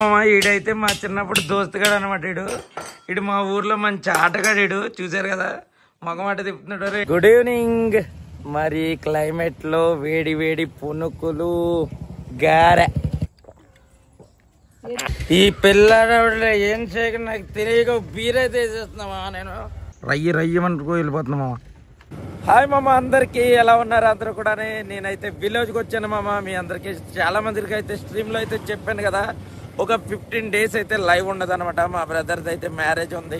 ఈడైతే మా చిన్నప్పుడు దోస్తుగాడు అనమాట. ఇడు మా ఊర్లో మంచి ఆటగాడు. చూసారు కదా మగమాట తిప్పుతున్నాడు. Good evening. మరి క్లైమేట్ లో వేడి వేడి పునుకులు గారె. ఈ పిల్లడు ఏం చేయక నాకు తెలియక బీరైతే వేసేస్తున్నామా. నేను రయ్యమంటూ వెళ్ళిపోతున్నామా. హాయ్ మామ, అందరికి ఎలా ఉన్నారు అందరూ కూడా. నేనైతే విలేజ్కి వచ్చాను మామ. మీ అందరికి చాలా మందికి అయితే స్ట్రీమ్ లో అయితే చెప్పాను కదా, ఒక 15 days అయితే లైవ్ ఉండదు అనమాట. మా బ్రదర్ది అయితే మ్యారేజ్ ఉంది,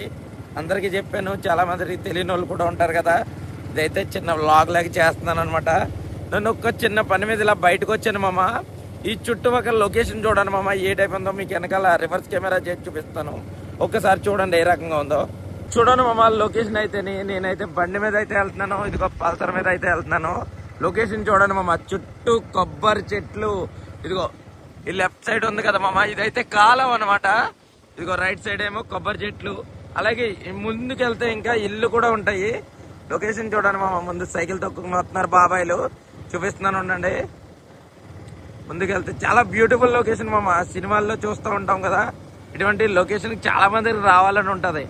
అందరికీ చెప్పాను. చాలా మందికి తెలియని వాళ్ళు కూడా ఉంటారు కదా. ఇదైతే చిన్న వ్లాగ్ లాగా చేస్తున్నాను అనమాట. నేను ఒక చిన్న పని మీద ఇలా బయటకు వచ్చాను మామ. ఈ చుట్టుపక్కల లొకేషన్ చూడండి మామ, ఏ టైప్ ఉందో మీకు వెనకాల రివర్స్ కెమెరా చేసి చూపిస్తాను. ఒక్కసారి చూడండి ఏ రకంగా ఉందో. చూడండి మామ లొకేషన్ అయితే. నేనైతే బండి మీద అయితే వెళ్తున్నాను, ఇదిగో పల్సర్ మీద అయితే వెళ్తున్నాను. లొకేషన్ చూడండి మామ, చుట్టూ కొబ్బరి చెట్లు. ఇదిగో ఈ లెఫ్ట్ సైడ్ ఉంది కదా మామ, ఇదైతే కాలం అనమాట. ఇదిగో రైట్ సైడ్ ఏమో కొబ్బరి చెట్లు. అలాగే ముందుకు వెళ్తే ఇంకా ఇల్లు కూడా ఉంటాయి. లొకేషన్ చూడండి మామ. ముందు సైకిల్ తొక్కుని వస్తున్నారు బాబాయిలు, చూపిస్తున్నాను ఉండండి. ముందుకెళ్తే చాలా బ్యూటిఫుల్ లొకేషన్ మామ. సినిమాల్లో చూస్తూ ఉంటాం కదా, ఇటువంటి లొకేషన్ చాలా మందికి రావాలని ఉంటది.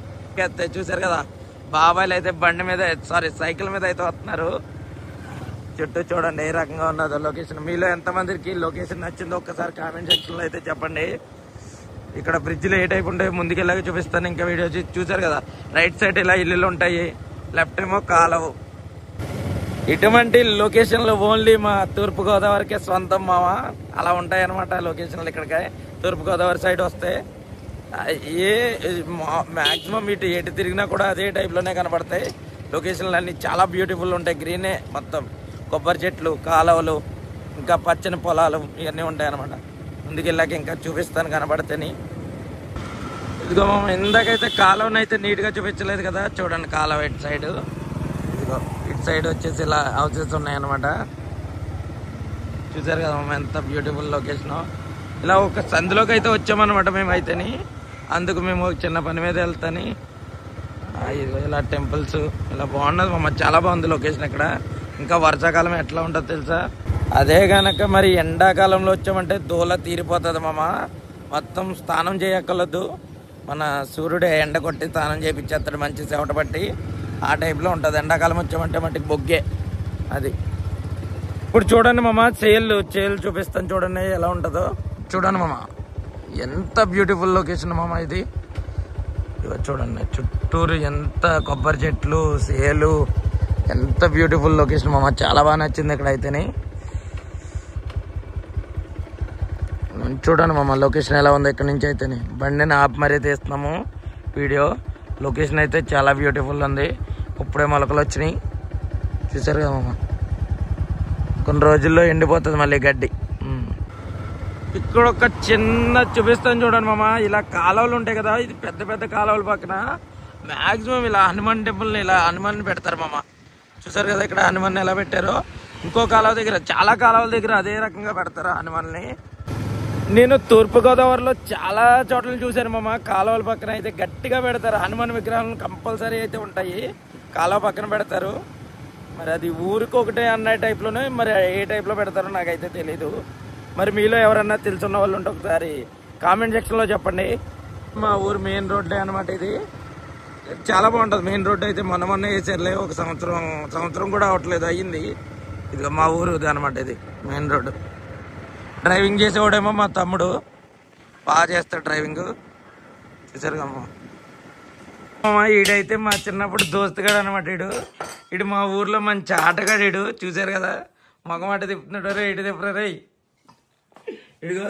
చూసారు కదా బాబాయిలు అయితే బండి మీద సైకిల్ మీద అయితే వస్తున్నారు. చుట్టూ చూడండి ఏ రకంగా ఉన్నదో లొకేషన్. మీలో ఎంతమందికి లొకేషన్ నచ్చిందో ఒక్కసారి కామెంట్ సెక్షన్ లో అయితే చెప్పండి. ఇక్కడ బ్రిడ్జ్లో ఏ టైప్ ఉంటాయి ముందుకెళ్ళాక చూపిస్తాను. ఇంకా వీడియో చూసారు కదా, రైట్ సైడ్ ఇలా ఇల్లులు ఉంటాయి, లెఫ్ట్ ఏమో కాలవు. ఇటువంటి లొకేషన్లు ఓన్లీ మా తూర్పుగోదావరికే సొంతం మామ. అలా ఉంటాయి అనమాట లొకేషన్లు ఇక్కడికి. తూర్పుగోదావరి సైడ్ వస్తే మాక్సిమం ఎటు తిరిగినా కూడా అదే టైప్లోనే కనపడతాయి. లొకేషన్లు అన్ని చాలా బ్యూటిఫుల్ ఉంటాయి. గ్రీనే మొత్తం, కొబ్బరి చెట్లు, కాలువలు, ఇంకా పచ్చని పొలాలు ఇవన్నీ ఉంటాయి అనమాట. ముందుకెళ్ళాక ఇంకా చూపిస్తాను కనపడితేని. ఇదిగో ఇందాకైతే కాలువను అయితే నీట్గా చూపించలేదు కదా, చూడండి కాలువ ఇటు సైడ్. ఇదిగో ఇటు సైడ్ వచ్చేసి ఇలా హౌసెస్ ఉన్నాయన్నమాట. చూసారు కదా ఎంత బ్యూటిఫుల్ లొకేషను. ఇలా ఒక సందులోకి అయితే వచ్చామన్నమాట మేమైతేని. అందుకు మేము చిన్న పని మీద వెళ్తాని. ఇలా టెంపుల్స్ ఇలా బాగున్నది మామ, చాలా బాగుంది లొకేషన్ ఇక్కడ. ఇంకా వర్షాకాలం ఎట్లా ఉంటుందో తెలుసా. అదే కనుక మరి ఎండాకాలంలో వచ్చామంటే దూల తీరిపోతుంది మామ. మొత్తం స్నానం చేయక్కర్లేదు, మన సూర్యుడు ఎండ కొట్టి స్నానం చేయించేస్తాడు మంచి చెమట పట్టి. ఆ టైప్లో ఉంటుంది. ఎండాకాలం వచ్చామంటే మట్టికి బొగ్గే అది. ఇప్పుడు చూడండి మామ, చేలు చూపిస్తాను చూడండి ఎలా ఉంటుందో. చూడండి మామ ఎంత బ్యూటిఫుల్ లొకేషన్ మామ ఇది. చూడండి చుట్టూరు ఎంత కొబ్బరి చెట్లు, సేలు, ఎంత బ్యూటిఫుల్ లొకేషన్ మామ. చాలా బాగా నచ్చింది ఇక్కడ అయితేనే. చూడండి మామ లొకేషన్ ఎలా ఉంది ఇక్కడ నుంచి అయితేనే. బండిని ఆపి మరీ తీస్తున్నాము వీడియో. లొకేషన్ అయితే చాలా బ్యూటిఫుల్ ఉంది. ఇప్పుడే మొలకలు వచ్చినాయి, చూసారు కదా మామ. కొన్ని రోజుల్లో ఎండిపోతుంది మళ్ళీ గడ్డి. ఇక్కడ ఒక చిన్న చూపిస్తాను చూడండి మామ. ఇలా కాలువలు ఉంటాయి కదా, ఇది పెద్ద పెద్ద కాలువల పక్కన మాక్సిమం ఇలా హనుమాన్ టెంపుల్ని ఇలా హనుమాన్ పెడతారు మామ. చూసారు కదా ఇక్కడ హనుమాన్ ఎలా పెట్టారో. ఇంకో కాలువ దగ్గర, చాలా కాలువల దగ్గర అదే రకంగా పెడతారు హనుమాన్ని. నేను తూర్పుగోదావరిలో చాలా చోట్ల చూశాను మామ. కాలువల పక్కన అయితే గట్టిగా పెడతారు హనుమాన్ విగ్రహాలను, కంపల్సరీ అయితే ఉంటాయి. కాలువ పక్కన పెడతారు. మరి అది ఊరికి ఒకటే అన్న టైప్లోనే, మరి ఏ టైప్లో పెడతారో నాకైతే తెలీదు. మరి మీలో ఎవరన్నా తెలుసున్న వాళ్ళు ఉంటే ఒకసారి కామెంట్ సెక్షన్లో చెప్పండి. మా ఊరు మెయిన్ రోడ్డే అనమాట ఇది. చాలా బాగుంటుంది మెయిన్ రోడ్ అయితే. మొన్న వేసారులే, ఒక సంవత్సరం కూడా అవట్లేదు అయ్యింది. ఇది మా ఊరు అనమాట, ఇది మెయిన్ రోడ్. డ్రైవింగ్ చేసేవాడేమో మా తమ్ముడు, బాగా చేస్తాడు డ్రైవింగ్. చూసారు అమ్మ, ఈడైతే మా చిన్నప్పుడు దోస్తుగాడు అనమాట. ఇడు మా ఊర్లో మంచి ఆటగాడు. చూసారు కదా మగమాట తిప్పుతున్నాడు. ఇటు తిప్పరా ఇడుగో,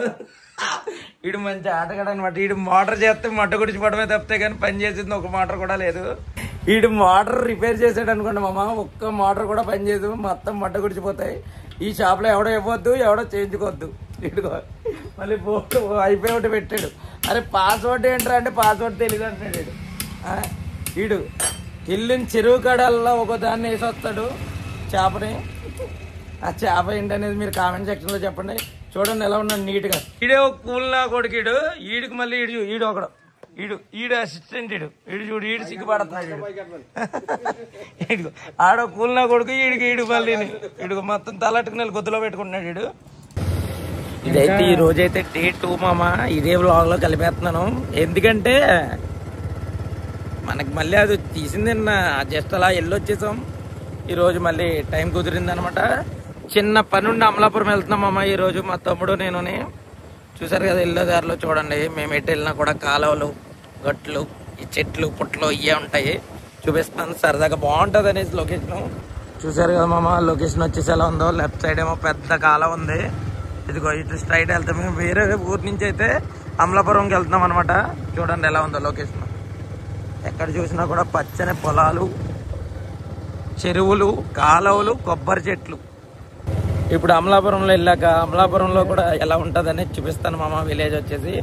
ఇడు మంచి ఆటగాడు అనమాట. ఈడు మోటార్ చేస్తే మట్ట గుడిచిపోవడమే తప్పితే కానీ పని చేసింది ఒక మోటార్ కూడా లేదు. ఈడు మోటార్ రిపేర్ చేసాడు అనుకోండి మామ, ఒక్క మోటార్ కూడా పని చేయదు, మొత్తం మట్ట గుడిచిపోతాయి. ఈ షాప్లో ఎవడో ఇవ్వద్దు, ఎవడో చేయించుకోవద్దు. ఇడుగో మళ్ళీ బోర్డు అయిపోయి ఒకటి పెట్టాడు. అరే పాస్వర్డ్ ఏంట్రా అంటే పాస్వర్డ్ తెలియదు అంటున్నాడు. ఈడు ఇల్లుని చెరువు కడల్లో ఒక దాన్ని వేసి వస్తాడు చేపని. ఆ చేప ఏంటనేది మీరు కామెంట్ సెక్షన్లో చెప్పండి. చూడండి ఎలా ఉన్నాడు నీట్గా. ఈడే ఒక కూల్నా కొడుకు. ఈడికి మళ్ళీ ఈడు ఒకడు, ఈడు అసిస్టెంట్. ఈడు చూడు, ఈడు సిగ్గుపడుతున్నాడు. ఈడు ఆడో కూల్నా కొడుకు, ఈడు మళ్ళీ ఈడు మొత్తం తలట్టుకుని గుద్దులో పెట్టుకుంటున్నాడు. ఇదైతే ఈ రోజైతే డే 2 మామ. ఇదే వ్లాగ్ లో కలిపేస్తున్నాను. ఎందుకంటే మనకి మళ్ళీ అది తీసింది జస్ట్ అలా వెళ్ళొచ్చేసాం. ఈరోజు మళ్ళీ టైం కుదిరింది అనమాట. చిన్న పని ఉండి అమలాపురం వెళ్తున్నాం మామ ఈరోజు. మా తమ్ముడు నేను చూసారు కదా వెళ్ళే దారిలో చూడండి. మేము ఎటు వెళ్ళినా కూడా కాలువలు గట్లు ఈ చెట్లు పుట్లు ఇవే ఉంటాయి. చూపిస్తాను సరదాగా బాగుంటుంది అనేసి లొకేషన్. చూసారు కదా మామ లొకేషన్ వచ్చేసి ఎలా ఉందో. లెఫ్ట్ సైడ్ ఏమో పెద్ద కాలువ ఉంది. ఇదిగో ఇటు స్ట్రైట్ వెళ్తాం. మేము వేరే ఊరు నుంచి అయితే అమలాపురంకి వెళ్తున్నాం అనమాట. చూడండి ఎలా ఉందో లొకేషన్. ఎక్కడ చూసినా కూడా పచ్చని పొలాలు, చెరువులు, కాలువలు, కొబ్బరి చెట్లు. ఇప్పుడు అమలాపురంలో వెళ్ళాక అమలాపురంలో కూడా ఎలా ఉంటుంది అనేది చూపిస్తాను మామ. విలేజ్ వచ్చేసి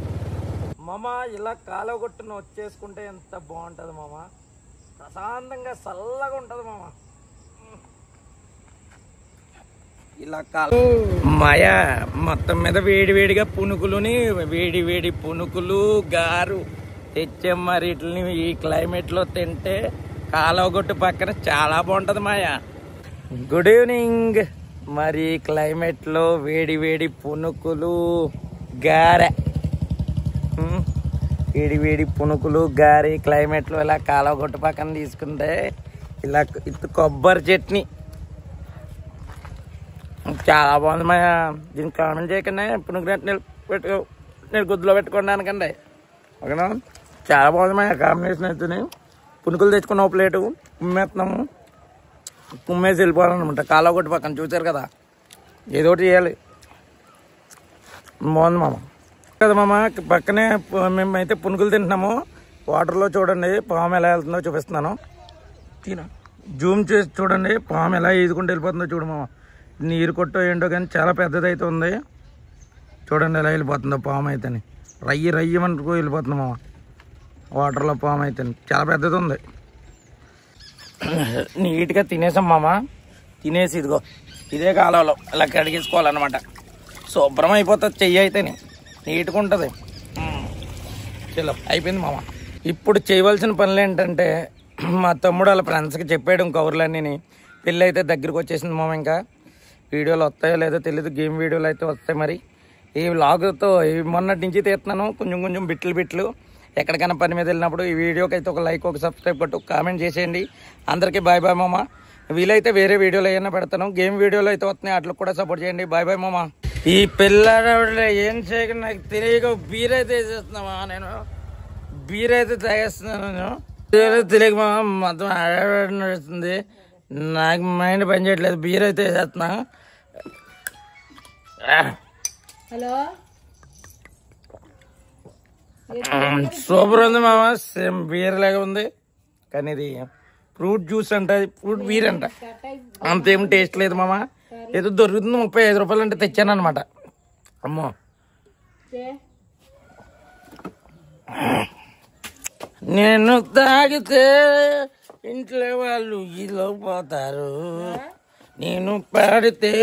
మామ ఇలా కాలువ కొట్టును వచ్చేసుకుంటే ఎంత బాగుంటుంది మామ. ప్రశాంతంగా చల్లగా ఉంటుంది మామ. ఇలా కాలువ మాయ మొత్తం మీద వేడి వేడిగా పునుకులుని వేడి వేడి పునుకులు గారు తెచ్చాం. మరి వీటిని ఈ క్లైమేట్ లో తింటే కాలువ కొట్టు పక్కన చాలా బాగుంటది మాయా. Good evening. మరి క్లైమేట్ లో వేడి వేడి పునుకులు గారె, వేడి వేడి పునుకులు గారె క్లైమేట్ లో ఇలా కాలువ కొట్టు పక్కన తీసుకుంటే ఇలా కొబ్బరి చట్నీ చాలా బాగుంది మాయా. దీనికి కామెంట్ చేయకుండా పునుకు నేను గుద్దులో పెట్టుకోవడానికండి ఓకేనా. చాలా బాగుంది మాయా కాంబినేషన్ అయితే. పునుకులు తెచ్చుకున్న ఒక ప్లేటు కుమ్మేస్తున్నాము. కుమ్మేసి వెళ్ళిపోవాలన్నమాట కాలువ కొట్టి పక్కన. చూసారు కదా ఏదో ఒకటి చేయాలి. బాగుంది మామ కదా మామ. పక్కనే మేమైతే పునుకులు తింటున్నాము. వాటర్లో చూడండి పాము ఎలా వెళ్తుందో చూపిస్తున్నాను. జూమ్ చేసి చూడండి పాము ఎలా ఈదుకుంటూ వెళ్ళిపోతుందో చూడు మామ. నీరు కొట్టో ఏంటో కానీ చాలా పెద్దదైతే ఉంది. చూడండి ఎలా వెళ్ళిపోతుందో పాము అయితే. రయ్యి రయ్యి మనకు వెళ్ళిపోతుంది మామ వాటర్లో పాము అయితే. చాలా పెద్దది ఉంది. నీట్గా తినేసాం మామ. తినేసి ఇదిగో ఇదే కాలంలో ఇలా కడిగేసుకోవాలన్నమాట. శుభ్రం అయిపోతుంది చెయ్యి అయితే. నీట్గా ఉంటుంది. చలో అయిపోయింది మామ. ఇప్పుడు చేయవలసిన పనులు ఏంటంటే మా తమ్ముడు వాళ్ళ ఫ్రెండ్స్కి చెప్పాడు కవర్లన్నీ. పెళ్ళి అయితే దగ్గరికి వచ్చేసింది మామ. ఇంకా వీడియోలు వస్తాయో లేదో తెలియదు. గేమ్ వీడియోలు అయితే వస్తాయి. మరి ఈ వ్లాగ్తో మొన్నటి నుంచి తీస్తున్నాను కొంచెం కొంచెం బిట్లు. ఎక్కడికైనా పని మీద వెళ్ళినప్పుడు ఈ వీడియోకి అయితే ఒక లైక్ ఒక సబ్స్క్రైబ్ కొట్టు కామెంట్ చేసేయండి. అందరికీ బాయ్ బాయ్ మామ. వీలైతే వేరే వీడియోలు ఏమైనా పెడతాను. గేమ్ వీడియోలు అయితే వస్తున్నాయి వాటికి కూడా సపోర్ట్ చేయండి. బాయ్ బాయ్ మామ. ఈ పిల్లలు ఏం చేయకుండా నాకు తెలియక బీర్ అయితే వేసేస్తున్నామా. నేను బీర్ అయితే తాగేస్తున్నాను. తెలియక మామ మొత్తం ఆడబడి నడుస్తుంది. నాకు మైండ్ పని చేయట్లేదు. బీర్ అయితే వేసేస్తున్నా. హలో సూపర్ ఉంది మామ. సేమ్ బీర్ లాగా ఉంది కానీ ఇది ఫ్రూట్ జ్యూస్ అంట. ఫ్రూట్ బీర్ అంట. అంతేం టేస్ట్ లేదు మామ. ఏదో దొరుకుతుంది 35 రూపాయలు అంటే తెచ్చాను అనమాట. అమ్మో నేను తాగితే ఇంట్లో వాళ్ళు ఈలో పోతారు. నేను పాడితే